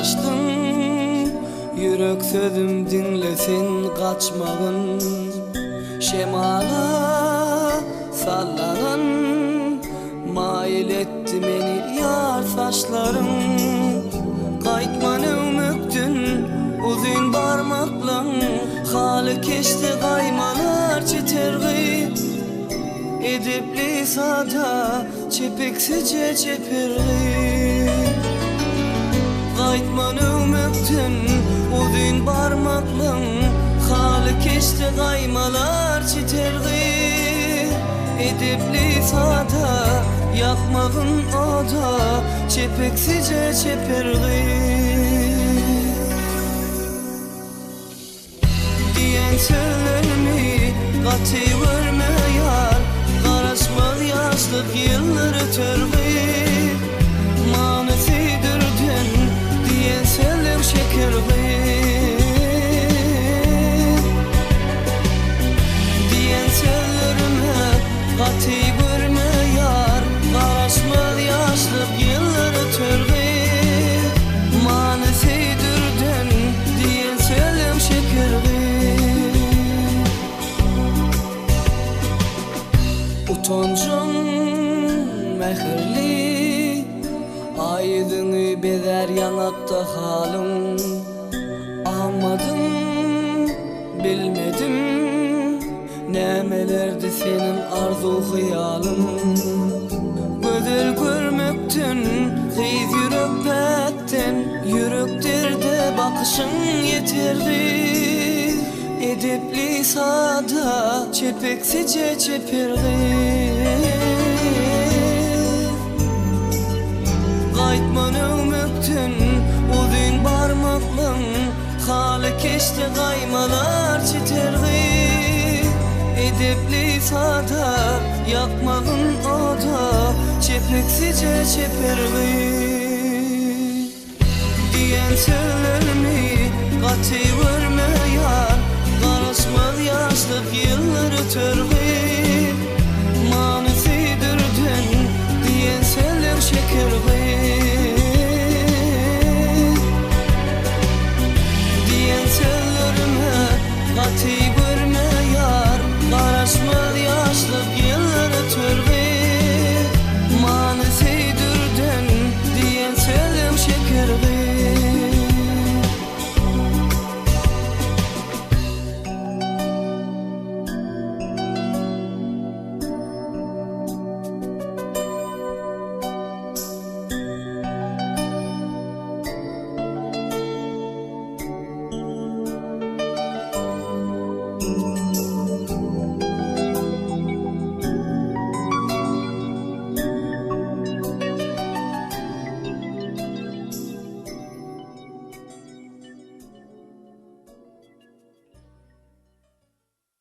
açtın, yürek sözüm dinlesin kaçmağın. Şemala sallanan mail etti beni yar saçların. Kaytman ümüktün uzun parmakla, halı keşti kaymalar çitergi. Edipli sada çepeksice çepirgi. Kaytman ümüktün uzun parmakla, halı keşti kaymalar çitergi. Edipli sada yakmağın oda çepeksice çepirgi. Diyen sözlerimi katı verme yar, karışmaz yaşlık yılları törgü. Manisidirdin diyen sözler şekerli. Diyen sözlerime katı verme yar, karışmaz yaşlık yılları törgü. Manisidirdin diyen sözler şekerli. Utoncun mehirli, aydını bezer yanakta halim. Anladım, bilmedim, nemelerdi senin arzu hayalin. Gözel görmektin, kıyız yürekten, yürektirde bakışın yeterli. Edipli sada çepeksice çepirgi. Kaytman ümüktün uzun parmakla, halı keşti kaymalar çitergi. Edipli sada yakmağın oda çepeksice çepirgi. Diyen sözlerimi katı verme yar, karışmaz yaşlık yılları törgü. Manisidirdin diyen sözler şekerli. Diyen sözlerime katı